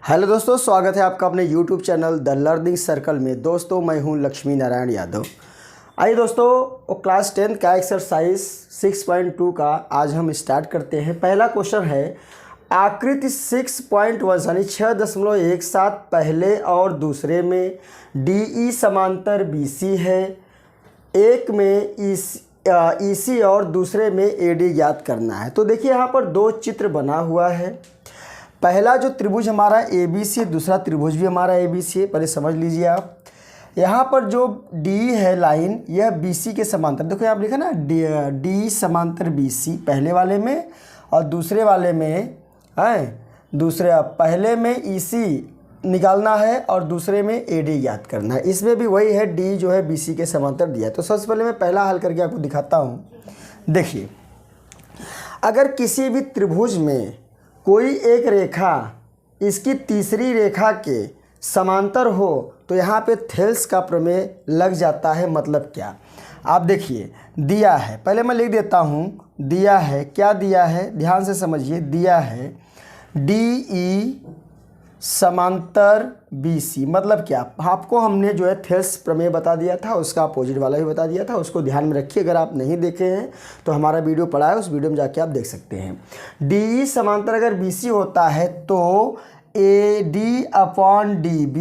Hello दोस्तों, स्वागत है आपका अपने YouTube channel the learning circle में। दोस्तों मैं हूं लक्ष्मी नारायण यादव। आइए दोस्तों, क्लास 10 का एक्सरसाइज 6.2 का आज हम स्टार्ट करते हैं। पहला क्वेश्चन है आकृति 6.1 यानी 6.17 पहले और दूसरे में DE समांतर BC है, एक में EC और दूसरे में AD ज्ञात करना है। तो देखिए यहाँ पर दो चित्र बना हुआ है। पहला जो त्रिभुज हमारा ABC, दूसरा त्रिभुज भी हमारा ABC है। पहले समझ लीजिए आप, यहाँ पर जो D है लाइन, यह BC के समांतर। देखो यहाँ पर लिखा ना D समांतर BC पहले वाले में, और दूसरे वाले में है पहले में EC निकालना है और दूसरे में AD ज्ञात करना है। इसमें भी वही है, D जो है BC के समांतर दिया है। तो सबसे पहले मैं पहला हल करके आपको दिखाता हूँ। देखिए, अगर किसी भी त्रिभुज में कोई एक रेखा इसकी तीसरी रेखा के समांतर हो तो यहाँ पे थेल्स का प्रमेय लग जाता है। मतलब क्या, आप देखिए दिया है, पहले मैं लिख देता हूँ। दिया है, क्या दिया है, ध्यान से समझिए। दिया है DE समांतर BC, मतलब क्या, आपको हमने जो है थेल्स प्रमेय बता दिया था, उसका अपोजिट वाला भी बता दिया था। उसको ध्यान में रखिए। अगर आप नहीं देखे हैं तो हमारा वीडियो पड़ा है, उस वीडियो में जाके आप देख सकते हैं। DE समांतर अगर BC होता है तो AD upon DB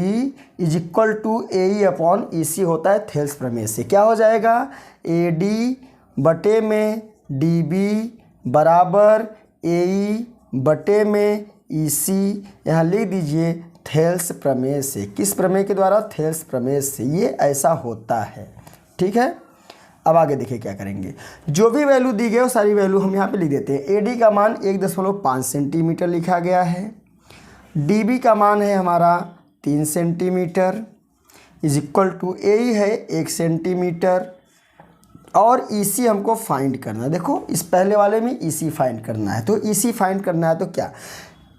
is equal to AE upon EC होता है थेल्स प्रमेय से। क्या हो जाएगा, AD बटे में DB बराबर AE बटे में EC। यहाँ लिख दीजिए थेल्स प्रमेय से। किस प्रमेय के द्वारा, थेल्स प्रमेय से। ये ऐसा होता है, ठीक है। अब आगे देखिए क्या करेंगे। जो भी वैल्यू दी गई वो सारी वैल्यू हम यहाँ पे लिख देते हैं। AD का मान 1.5 सेंटीमीटर लिखा गया है। DB का मान है हमारा 3 centimetre is equal to AE है 1 सेंटीमीटर, और EC हमको फाइंड करना है। देखो इस पहले वाले में EC फाइंड करना है। तो EC फाइंड करना है तो क्या,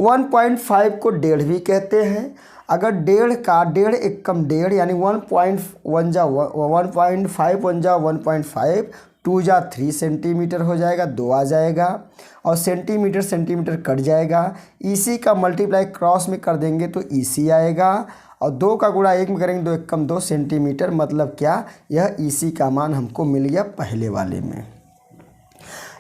1.5 को 1.5 भी कहते हैं। अगर 1.5 का 1.5 एक कम 1.5 यानी 1.1 जा 1.5 1 जा 1.5, 2 जा 3 सेंटीमीटर हो जाएगा, 2 आ जाएगा, और सेंटीमीटर सेंटीमीटर कट जाएगा। EC का मल्टीप्लाई क्रॉस में कर देंगे तो EC आएगा, और 2 का गुणा 1 में करेंगे 2 एक कम 2 सेंटीमीटर। मतलब क्या, यह EC का मान हमको मिल गया पहले वाले में।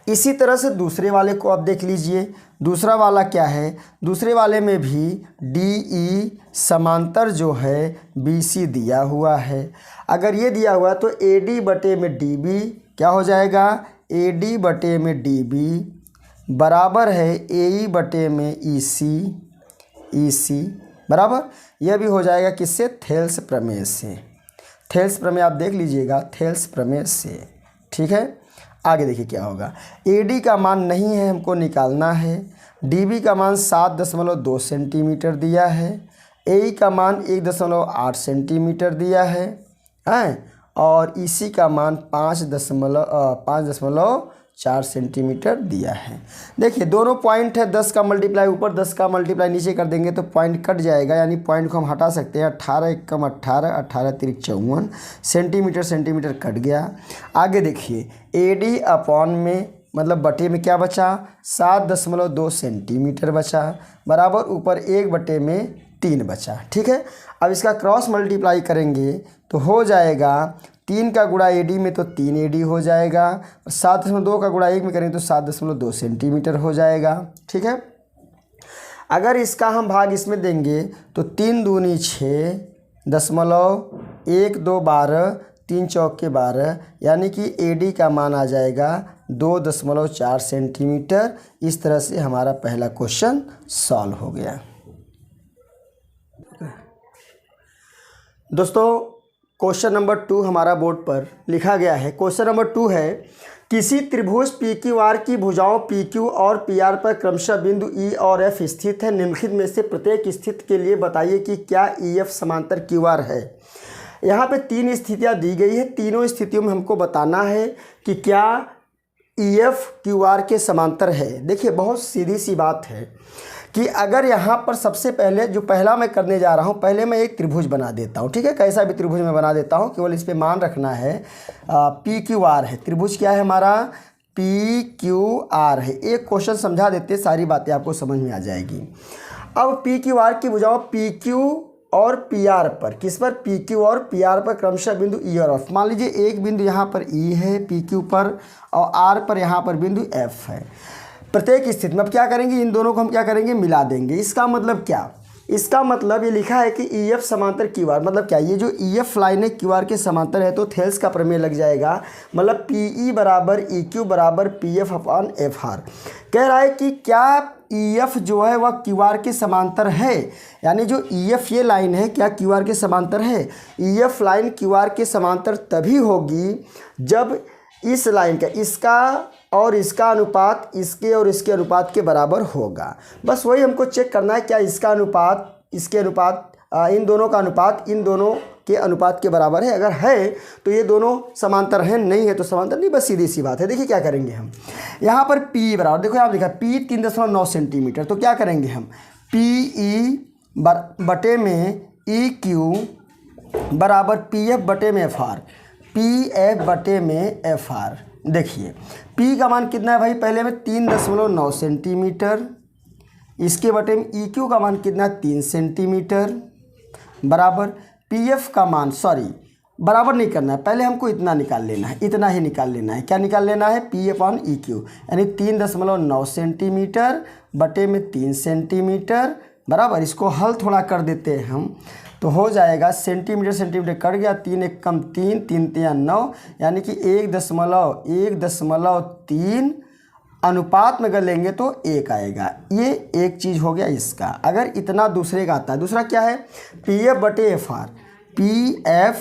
इसी तरह से दूसरे वाले को आप देख लीजिए। दूसरा वाला क्या है, दूसरे वाले में भी DE समांतर जो है BC दिया हुआ है। अगर ये दिया हुआ तो AD बटे में DB क्या हो जाएगा, AD बटे में DB बराबर है AE बटे में EC बराबर। यह भी हो जाएगा किससे, थेल्स प्रमेय से। थेल्स प्रमेय आप देख लीजिएगा, थेल्स प्रमेय से, ठीक है। आगे देखिए क्या होगा। AD का मान नहीं है, हमको निकालना है। DB का मान 7.2 सेंटीमीटर दिया है। AE का मान 1.8 सेंटीमीटर दिया है, और EC का मान 5.4 सेंटीमीटर दिया है। देखिए दोनों पॉइंट है, 10 का मल्टीप्लाई ऊपर 10 का मल्टीप्लाई नीचे कर देंगे तो पॉइंट कट जाएगा, यानी पॉइंट को हम हटा सकते हैं। 18 एक कम 18, 18 तिरिक 54 सेंटीमीटर, सेंटीमीटर कट गया। आगे देखिए AD अपॉन में मतलब बटे में क्या बचा, 7.2 सेंटीमीटर बचा, बराबर ऊपर 1 बटे में 3 बचा, ठीक है। अब इसका क्रॉस मल्टीप्लाई करेंगे तो हो जाएगा 3 का गुणा AD में तो 3 AD हो जाएगा, और 7.2 का गुणा 1 में करेंगे तो 7.2 सेंटीमीटर हो जाएगा, ठीक है। अगर इसका हम भाग इसमें देंगे तो 3 दूनी 6, 1 2 12, 3 चौके 12, यानी कि AD का मान आ जाएगा 2.4 सेंटीमीटर। इस तरह से हमारा पहला क्वेश्चन सॉल्व हो गया। दोस्तों क्वेश्चन नंबर 2 हमारा बोर्ड पर लिखा गया है। क्वेश्चन नंबर 2 है, किसी त्रिभुज PQR की भुजाओं PQ और PR पर क्रमशः बिंदु E और F स्थित है। निम्नलिखित में से प्रत्येक स्थिति के लिए बताइए कि क्या EF समांतर QR है। यहाँ पे 3 स्थितियाँ दी गई है। तीनों स्थितियों में हमको बताना है कि क्या EF QR के समांतर है। देखिए बहुत सीधी सी बात है कि अगर यहाँ पर सबसे पहले जो पहला मैं करने जा रहा हूँ, पहले मैं एक त्रिभुज बना देता हूँ, ठीक है। कैसा भी त्रिभुज मैं बना देता हूँ, केवल इस पे मान रखना है PQR है। त्रिभुज क्या है हमारा, PQR है। एक क्वेश्चन समझा देते, सारी बातें आपको समझ में आ जाएगी। अब पी क्यू आर की बुझाओ पी क्यू और पी आर पर, किस पर, पी क्यू और पी आर पर क्रमशः बिंदु ई और एफ। मान लीजिए एक बिंदु यहाँ पर ई है पी क्यू पर और आर पर यहाँ पर बिंदु एफ है। प्रत्येक स्थिति में अब क्या करेंगे, इन दोनों को हम क्या करेंगे, मिला देंगे। इसका मतलब क्या, इसका मतलब ये लिखा है कि ई एफ समांतर क्यू आर, मतलब क्या, ये जो ई एफ लाइन है क्यू आर के समांतर है तो थेल्स का प्रमेय लग जाएगा। मतलब पी ई बराबर ई क्यू बराबर P F upon F R. कह रहा है कि क्या ई एफ जो है वह क्यू आर के समांतर है, यानी जो ई एफ ये लाइन है क्या क्यू आर के समांतर है। E F line Q R के समांतर तभी होगी जब इस लाइन का, इसका और इसका अनुपात इसके और इसके अनुपात के बराबर होगा। बस वही हमको चेक करना है, क्या इसका अनुपात इसके अनुपात इन दोनों का अनुपात इन दोनों के अनुपात के बराबर है। अगर है तो ये दोनों समांतर हैं, नहीं है तो समांतर नहीं, बस सीधी सी बात है। देखिए क्या करेंगे हम, यहाँ पर P बराबर, देखो यहाँ लिखा P 3.9 सेंटीमीटर, तो क्या करेंगे हम, PE बटे में EQ बराबर PF बटे में FR, PF बटे में FR। देखिए P का मान कितना है भाई, पहले में 3.9 सेंटीमीटर, इसके बटे में EQ का मान कितना, 3 सेंटीमीटर बराबर PF का मान, सॉरी बराबर नहीं करना है, पहले हमको इतना निकाल लेना है, इतना ही निकाल लेना है। क्या निकाल लेना है, P अपॉन EQ, यानी 3.9 सेंटीमीटर बटे में 3 सेंटीमीटर बराबर। इसको हल थोड़ा कर देते हैं हम, तो हो जाएगा सेंटीमीटर सेंटीमीटर कट गया, 3 एक कम 3, 3 3 9, यानी कि 1.3 अनुपात में अगर लेंगे तो 1 आएगा। ये एक चीज़ हो गया इसका। अगर इतना दूसरे का आता है, दूसरा क्या है, PF बटे FR, PF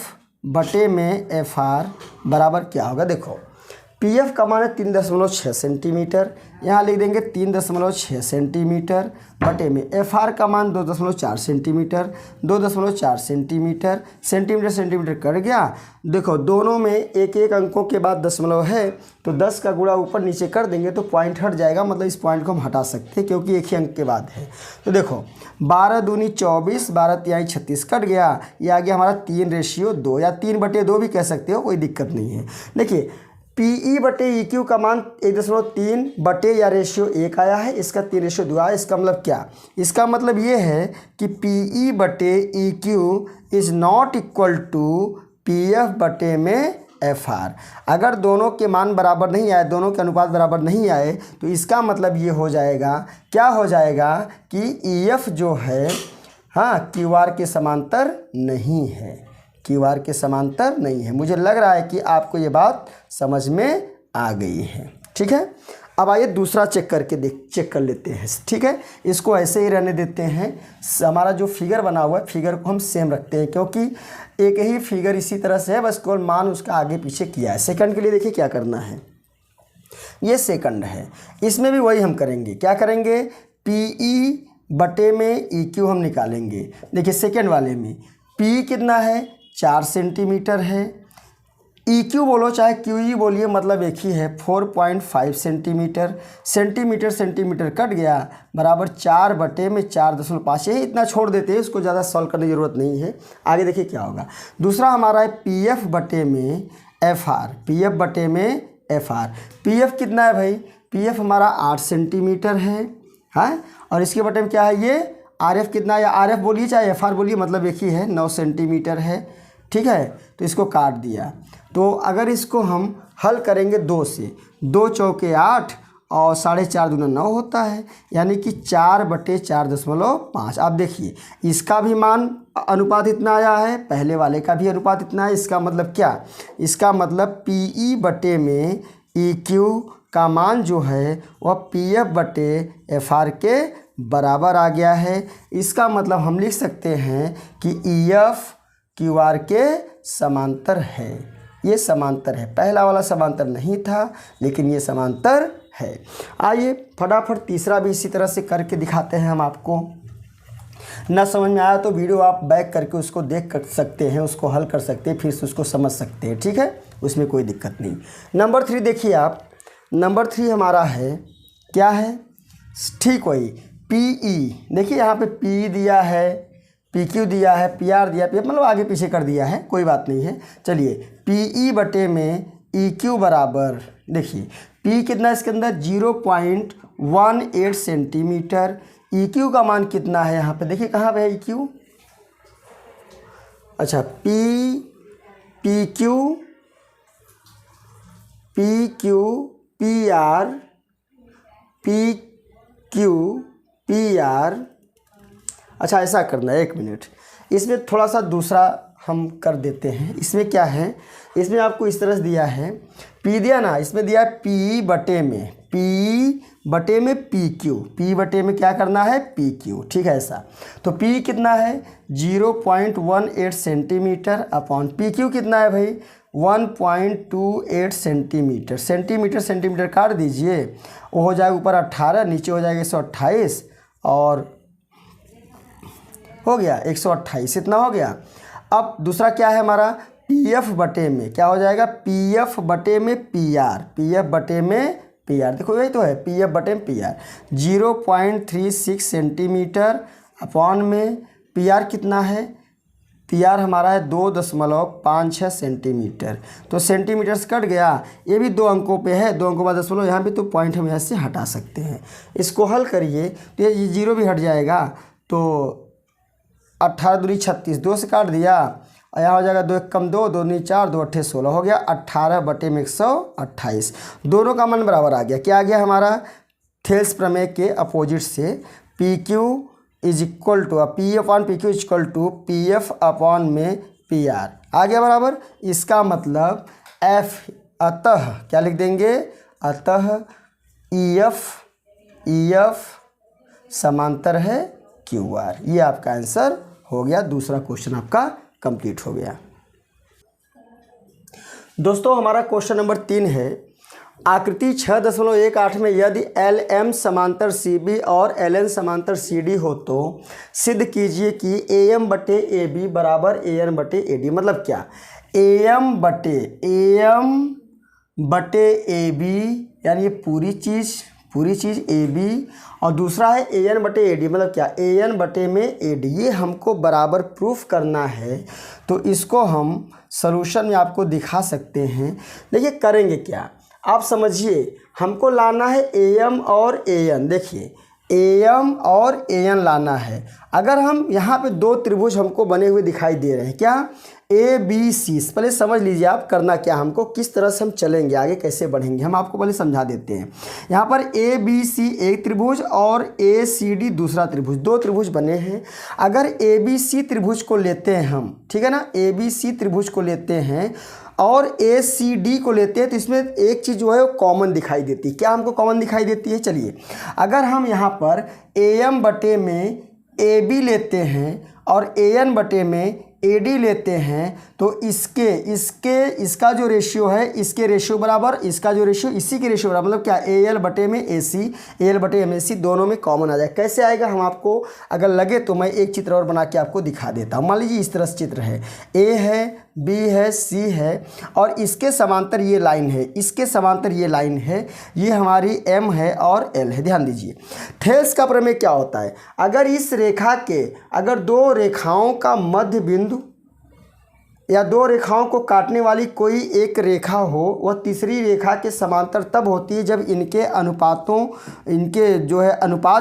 बटे में FR बराबर क्या होगा, देखो PF का मान है 3.6 सेंटीमीटर, यहाँ लिख देंगे 3.6 सेंटीमीटर बटे में FR का मान 2.4 centimetre, 2.4 centimetre, centimetre centimetre cut गया। देखो दोनों में एक एक अंकों के बाद दशमलव है तो 10 का गुणा ऊपर नीचे कर देंगे तो पॉइंट हट जाएगा, मतलब इस पॉइंट को हम हटा सकते हैं क्योंकि एक ही अंक के बाद है। तो देखो 12 दूनी 24, 12 तिहाई 36 कट गया, ये आ गया हमारा 3:2 या 3/2 भी कह सकते हो, कोई दिक्कत नहीं है। देखिए PE बटे EQ का मान 1.3 बटे या रेशियो 1 आया है, इसका 3:2 आया। इसका मतलब क्या, इसका मतलब ये है कि PE बटे EQ is not equal to PF बटे में FR। अगर दोनों के मान बराबर नहीं आए, दोनों के अनुपात बराबर नहीं आए, तो इसका मतलब ये हो जाएगा, क्या हो जाएगा कि EF जो है हाँ QR के समांतर नहीं है, QR के समांतर नहीं है। मुझे लग रहा है कि आपको ये बात समझ में आ गई है, ठीक है। अब आइए दूसरा चेक कर लेते हैं, ठीक है। इसको ऐसे ही रहने देते हैं, हमारा जो फिगर बना हुआ है फिगर को हम सेम रखते हैं क्योंकि एक ही फिगर इसी तरह से है, बस केवल मान उसका आगे पीछे किया है। सेकंड के लिए देखिए क्या करना है, ये सेकंड है, इसमें भी वही हम करेंगे। क्या करेंगे, PE बटे में EQ हम निकालेंगे। देखिए सेकंड वाले में P कितना है, 4 सेंटीमीटर है, EQ बोलो चाहे QE बोलिए, मतलब एक ही है, 4.5 सेंटीमीटर, सेंटीमीटर सेंटीमीटर कट गया बराबर 4 बटे में 4.5। यही इतना छोड़ देते हैं, इसको ज़्यादा सॉल्व करने की ज़रूरत नहीं है। आगे देखिए क्या होगा। दूसरा हमारा है PF बटे में FR, PF बटे में FR। PF कितना है भाई, PF हमारा 8 सेंटीमीटर है, हाँ, और इसके बटे में क्या है, ये RF कितना है, या RF बोलिए चाहे FR बोलिए, मतलब एक ही है, 9 सेंटीमीटर है, ठीक है। तो इसको काट दिया, तो अगर इसको हम हल करेंगे 2 से, 2 चौके 8 और 4.5 दूना 9 होता है, यानी कि 4 बटे 4.5। आप देखिए इसका भी मान अनुपात इतना आया है, पहले वाले का भी अनुपात इतना है। इसका मतलब क्या, इसका मतलब PE बटे में EQ का मान जो है वह PF बटे FR के बराबर आ गया है। इसका मतलब हम लिख सकते हैं कि EF QR के समांतर है। ये समांतर है, पहला वाला समांतर नहीं था लेकिन ये समांतर है। आइए फटाफट तीसरा भी इसी तरह से करके दिखाते हैं हम आपको। ना समझ में आया तो वीडियो आप बैक करके उसको देख कर सकते हैं, उसको हल कर सकते हैं, फिर से उसको समझ सकते हैं, ठीक है, उसमें कोई दिक्कत नहीं। नंबर 3 देखिए आप, नंबर 3 हमारा है क्या है, ठीक वही PE। देखिए यहाँ पे PE दिया है, PQ दिया है, PR दिया, मतलब आगे पीछे कर दिया है, कोई बात नहीं है। चलिए PE बटे में EQ बराबर, देखिए P कितना इसके अंदर 0.18 सेंटीमीटर, ई क्यू का मान कितना है यहाँ पे, देखिए कहाँ पे है ई क्यू, अच्छा पी क्यू पी आर अच्छा ऐसा करना है, 1 मिनट, इसमें थोड़ा सा दूसरा हम कर देते हैं। इसमें क्या है, इसमें आपको इस तरह से दिया है, पी दिया ना, इसमें दिया है पी बटे में पी क्यू, क्या करना है, पी क्यू, ठीक है ऐसा। तो पी कितना है 0.18 सेंटीमीटर अपॉन पी क्यू कितना है भाई 1.28 सेंटीमीटर काट दीजिए, वो हो जाएगा ऊपर 18, नीचे हो जाएगा 128 और हो गया 128, इतना हो गया। अब दूसरा क्या है हमारा, पी एफ बटे में क्या हो जाएगा, पी एफ बटे में पी आर, देखो यही तो है, पी एफ बटे में पी आर 0.36 सेंटीमीटर अपॉन में पी आर कितना है, पी आर हमारा है 2.56 सेंटीमीटर। तो सेंटीमीटर से कट गया, ये भी 2 अंकों पे है, 2 अंकों बाद दशमलव यहाँ भी, तो पॉइंट हम यहाँ से हटा सकते हैं। इसको हल करिए तो ये 0 भी हट जाएगा, तो 18 दूनी 36, 2 से काट दिया और यहाँ हो जाएगा 2 1 कम 2, 2 दूनी 4, 2 8 16 हो गया 18 बटे में 128। दोनों का मान बराबर आ गया। क्या आ गया हमारा, थेल्स प्रमेय के अपोजिट से P Q is equal to P upon P Q is equal to P F upon में पी आर आ गया बराबर। इसका मतलब एफ, अतः क्या लिख देंगे, अतः ई एफ समांतर है क्यू आर। ये आपका आंसर हो गया, दूसरा क्वेश्चन आपका कंप्लीट हो गया। दोस्तों हमारा क्वेश्चन नंबर 3 है, आकृति 6.18 में यदि एल एम समांतर सी बी और एल एन समांतर सी डी हो तो सिद्ध कीजिए कि ए एम बटे ए बी बराबर ए एन बटे ए डी। मतलब क्या, ए एम बटे ए बी यानी ये पूरी चीज़ ए बी, और दूसरा है ए एन बटे ए डी, मतलब क्या, ए एन बटे में ए डी। ये हमको बराबर प्रूफ करना है, तो इसको हम सॉल्यूशन में आपको दिखा सकते हैं। देखिए करेंगे क्या, आप समझिए, हमको लाना है ए एम और ए एन। देखिए ए एम और ए एन लाना है। अगर हम यहाँ पे 2 त्रिभुज हमको बने हुए दिखाई दे रहे हैं, क्या, ए बी सी। पहले समझ लीजिए आप करना क्या, हमको किस तरह से हम चलेंगे आगे, कैसे बढ़ेंगे, हम आपको पहले समझा देते हैं। यहाँ पर ए बी सी एक त्रिभुज और ए सी डी दूसरा त्रिभुज, 2 त्रिभुज बने हैं। अगर ए बी सी त्रिभुज को लेते हैं हम, ठीक है ना, ए बी सी त्रिभुज को लेते हैं और ए सी डी को लेते हैं, तो इसमें एक चीज़ जो है वो कॉमन दिखाई देती है। क्या हमको कॉमन दिखाई देती है, चलिए अगर हम यहाँ पर ए एम बटे में ए बी लेते हैं और ए एन बटे में ए डी लेते हैं, तो इसका जो रेशियो है, इसके रेशियो बराबर, इसका जो रेशियो इसी के रेशियो बराबर, मतलब क्या, ए एल बटे में ए सी, ए एल बटे एम ए सी, दोनों में कॉमन आ जाए। कैसे आएगा, हम आपको अगर लगे तो मैं एक चित्र और बना के आपको दिखा देता हूँ। मान लीजिए इस तरह से चित्र है, ए है, बी है, सी है और इसके समांतर ये लाइन है, इसके समांतर ये लाइन है, ये हमारी एम है और एल है। ध्यान दीजिए, थेल्स का प्रमेय क्या होता है, अगर इस रेखा के, अगर 2 रेखाओं का मध्य बिंदु या 2 रेखाओं को काटने वाली कोई एक रेखा हो, वह तीसरी रेखा के समांतर तब होती है जब इनके अनुपात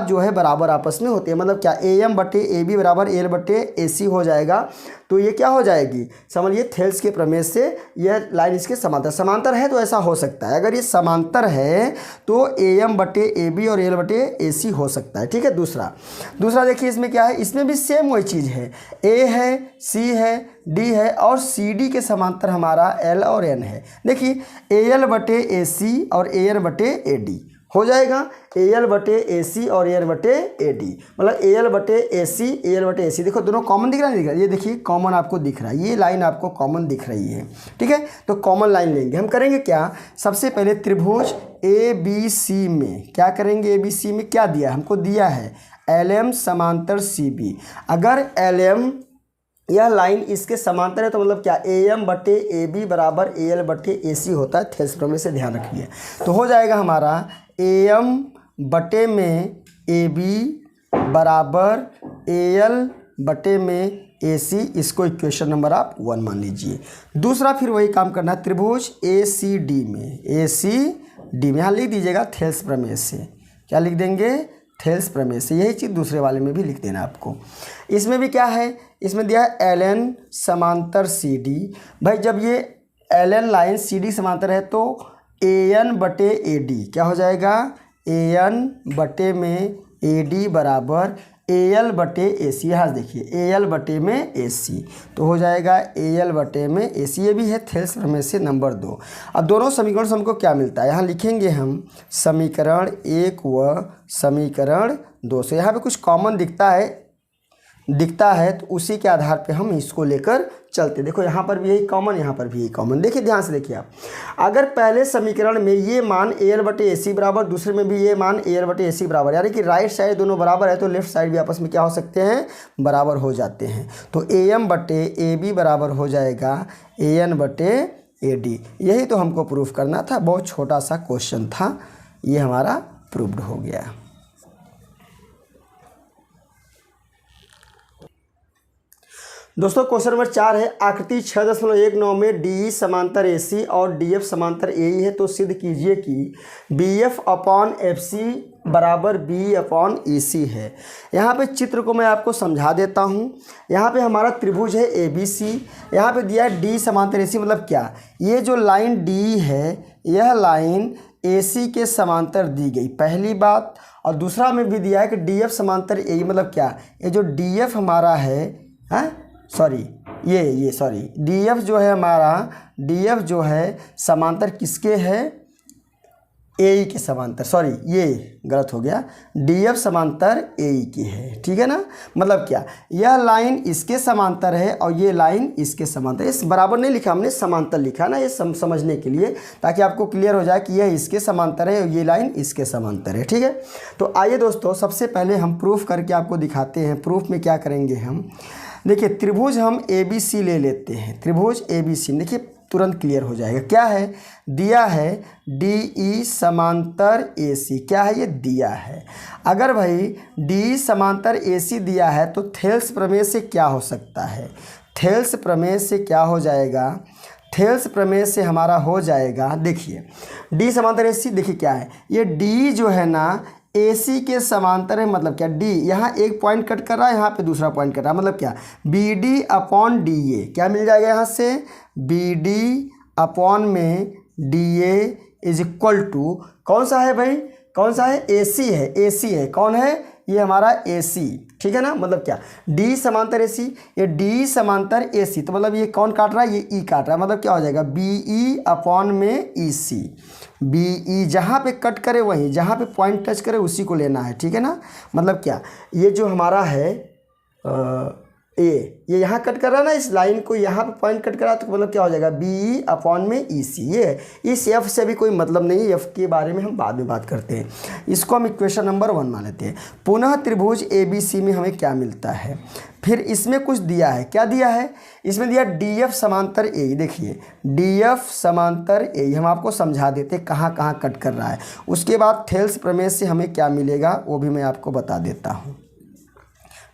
जो है बराबर आपस में होते हैं। मतलब क्या, ए एम बटे ए बी बराबर ए एल बटे ए सी हो जाएगा। तो ये क्या हो जाएगी, समझिए थेल्स के प्रमेय से यह लाइन इसके समांतर है, तो ऐसा हो सकता है। अगर ये समांतर है तो ए एम बटे ए बी और ए एल बटे ए सी हो सकता है, ठीक है। दूसरा देखिए इसमें क्या है, इसमें भी सेम वही चीज़ है, ए है, सी है, डी है और सी डी के समांतर हमारा एल और एन है। देखिए ए एल बटे ए सी और ए एन बटे ए डी हो जाएगा, ए एल बटे ए सी और ए एन बटे ए डी, मतलब ए एल बटे ए सी, ए एल बटे ए सी। देखो दोनों कॉमन दिख रहा है, नहीं दिख रहा, ये देखिए कॉमन आपको दिख रहा है, ये लाइन आपको कॉमन दिख रही है, ठीक है। तो कॉमन लाइन लेंगे, हम करेंगे क्या, सबसे पहले त्रिभुज ए बी सी में क्या करेंगे, ए बी सी में क्या दिया, हमको दिया है एल एम समांतर सी बी। अगर एल एम यह लाइन इसके समांतर है तो मतलब क्या, ए एम बटे ए बी बराबर ए एल बटे ए सी होता है। थेल्स प्रमेय से ध्यान रखिए, तो हो जाएगा हमारा ए एम बटे में ए बी बराबर ए एल बटे में ए सी। इसको इक्वेशन नंबर आप 1 मान लीजिए। दूसरा फिर वही काम करना है, त्रिभुज ए सी डी में, ए सी डी में यहाँ लिख दीजिएगा थेल्स प्रमेय से, क्या लिख देंगे, थेल्स प्रमेय से। यही चीज़ दूसरे वाले में भी लिख देना आपको। इसमें भी क्या है, इसमें दिया है एल समांतर सी डी। भाई जब ये एल लाइन सी डी समांतर है तो AN/AD क्या हो जाएगा, AN/में AD बराबर AL/AC। यहाँ देखिए AL/AC तो हो जाएगा AL/AC। ये भी है थेल्स प्रमेय से नंबर 2। अब दोनों समीकरण से हमको क्या मिलता है, यहाँ लिखेंगे हम समीकरण 1 व समीकरण 2 से। यहाँ पे कुछ कॉमन दिखता है तो उसी के आधार पे हम इसको लेकर चलते। देखो यहाँ पर भी यही कॉमन, यहाँ पर भी यही कॉमन। देखिए ध्यान से देखिए आप, अगर पहले समीकरण में ये मान AL/AC बराबर, दूसरे में भी ये मान AL/AC बराबर, यानी कि राइट साइड दोनों बराबर है तो लेफ्ट साइड भी आपस में क्या हो सकते हैं, बराबर हो जाते हैं। तो AM/AB बराबर हो जाएगा AN/AD। यही तो हमको प्रूफ करना था, बहुत छोटा सा क्वेश्चन था, ये हमारा प्रूव्ड हो गया। दोस्तों क्वेश्चन नंबर 4 है, आकृति 6.19 में DE समांतर AC और DF समांतर AE है, तो सिद्ध कीजिए कि BF/FC बराबर BE/EC है। यहाँ पे चित्र को मैं आपको समझा देता हूँ। यहाँ पे हमारा त्रिभुज है ABC, यहाँ पे दिया है D समांतर AC, मतलब क्या, ये जो लाइन D है यह लाइन AC के समांतर दी गई, पहली बात। और दूसरा में भी दिया है कि DF समांतर AE, मतलब क्या, ये जो DF हमारा है, DF जो है हमारा, DF जो है समांतर किसके है, AE के समांतर, ये गलत हो गया, DF समांतर AE की है, ठीक है ना। मतलब क्या, यह लाइन इसके समांतर है और ये लाइन इसके समांतर। इस बराबर नहीं लिखा हमने, समांतर लिखा ना, ये समझने के लिए, ताकि आपको क्लियर हो जाए कि यह इसके समांतर है और ये लाइन इसके समांतर है, ठीक है। तो आइए दोस्तों, सबसे पहले हम प्रूफ करके आपको दिखाते हैं। प्रूफ में क्या करेंगे हम, देखिए त्रिभुज हम ABC ले लेते हैं, त्रिभुज ABC, देखिए तुरंत क्लियर हो जाएगा। क्या है, दिया है DE समांतर AC, क्या है, ये दिया है। अगर भाई DE समांतर AC दिया है तो थेल्स प्रमेय से क्या हो सकता है, थेल्स प्रमेय से क्या हो जाएगा, थेल्स प्रमेय से हमारा हो जाएगा, देखिए D समांतर AC, देखिए क्या है, ये D जो है ना AC के समांतर है, मतलब क्या, D यहाँ एक पॉइंट कट कर रहा है, यहाँ पे दूसरा पॉइंट कट रहा है, मतलब क्या, BD/DA क्या मिल जाएगा यहाँ से, BD/में DA इज इक्वल टू, कौन सा है भाई, कौन सा है, AC है, AC है, कौन है, ये हमारा AC, ठीक है ना। मतलब क्या, D समांतर AC, ये D समांतर AC, तो मतलब ये कौन काट रहा है, ये E काट रहा है, मतलब क्या हो जाएगा, BE/में EC। BE जहाँ पे कट करे वहीं, जहाँ पे पॉइंट टच करे उसी को लेना है, ठीक है ना। मतलब क्या, ये जो हमारा है ये यहाँ कट कर रहा है ना, इस लाइन को यहाँ पे पॉइंट कट करा, तो मतलब क्या हो जाएगा, BE/में EC। ये है, इस F से भी कोई मतलब नहीं है, F के बारे में हम बाद में बात करते हैं। इसको हम इक्वेशन नंबर 1 मान लेते हैं। पुनः त्रिभुज ABC में हमें क्या मिलता है, फिर इसमें कुछ दिया है, क्या दिया है, इसमें दिया DF समांतर AE। देखिए DF समांतर AE हम आपको समझा देते कहाँ कहाँ कट कर रहा है, उसके बाद थेल्स प्रमेय से हमें क्या मिलेगा वो भी मैं आपको बता देता हूँ,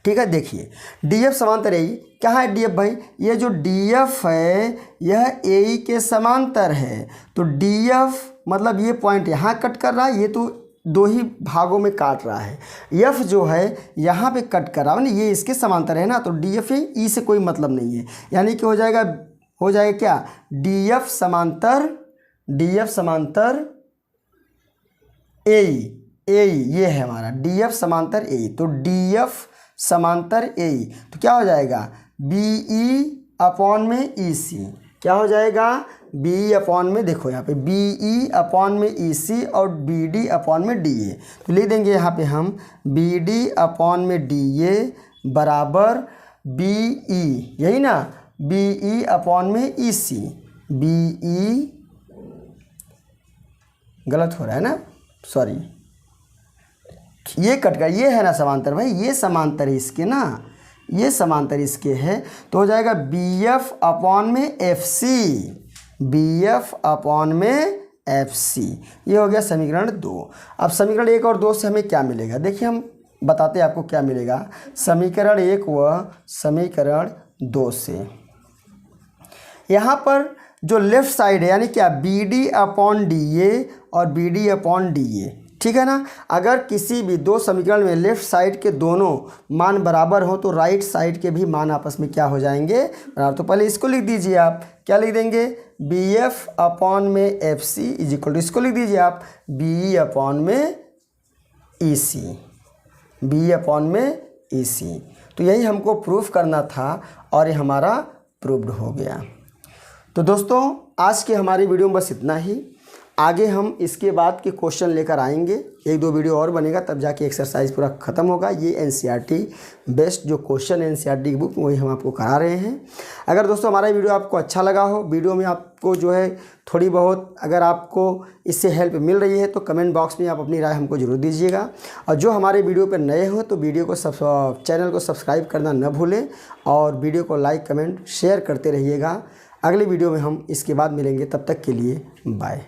ठीक है। देखिए DF समांतर AE, क्या है DF भाई, ये जो DF है यह AE के समांतर है, तो DF मतलब ये पॉइंट यहाँ कट कर रहा है, ये तो दो ही भागों में काट रहा है, F जो है यहाँ पे कट कर रहा है ना, ये इसके समांतर है ना, तो DF है, E से कोई मतलब नहीं है, यानी कि हो जाएगा क्या, DF समांतर AE, ये है हमारा DF समांतर AE, तो DF समांतर AE, तो क्या हो जाएगा, BE/में EC, क्या हो जाएगा, BE/में, देखो यहाँ पे BE/में EC और BD/में DA, तो लिख देंगे यहाँ पे हम BD/में DA बराबर BE, यही ना, BE/में EC, BE गलत हो रहा है ना, ये कट का, ये है ना समांतर भाई, ये समांतर है इसके ना, ये समांतर इसके है, तो हो जाएगा BF/में FC, BF/में FC। ये हो गया समीकरण 2। अब समीकरण 1 और 2 से हमें क्या मिलेगा, देखिए हम बताते हैं आपको क्या मिलेगा। समीकरण 1 व समीकरण 2 से यहाँ पर जो लेफ्ट साइड है, यानी क्या, BD/DA और BD/DA, ठीक है ना। अगर किसी भी दो समीकरण में लेफ्ट साइड के दोनों मान बराबर हो तो राइट साइड के भी मान आपस में क्या हो जाएंगे, बराबर। तो पहले इसको लिख दीजिए आप, क्या लिख देंगे, बी एफ अपॉन में F C is equal to, इसको लिख दीजिए आप बी अपॉन में ई सी, बी अपॉन में ई सी। तो यही हमको प्रूफ करना था और ये हमारा प्रूव्ड हो गया। तो दोस्तों आज के हमारी वीडियो में बस इतना ही। आगे हम इसके बाद के क्वेश्चन लेकर आएंगे, एक दो वीडियो और बनेगा तब जाके एक्सरसाइज पूरा ख़त्म होगा। ये एनसीईआरटी बेस्ट जो क्वेश्चन है एनसीईआरटी की बुक वही हम आपको करा रहे हैं। अगर दोस्तों हमारा वीडियो आपको अच्छा लगा हो, वीडियो में आपको जो है थोड़ी बहुत अगर आपको इससे हेल्प मिल रही है तो कमेंट बॉक्स में आप अपनी राय हमको ज़रूर दीजिएगा। और जो हमारे वीडियो पर नए हो तो वीडियो को चैनल को सब्सक्राइब करना न भूलें और वीडियो को लाइक कमेंट शेयर करते रहिएगा। अगले वीडियो में हम इसके बाद मिलेंगे, तब तक के लिए बाय।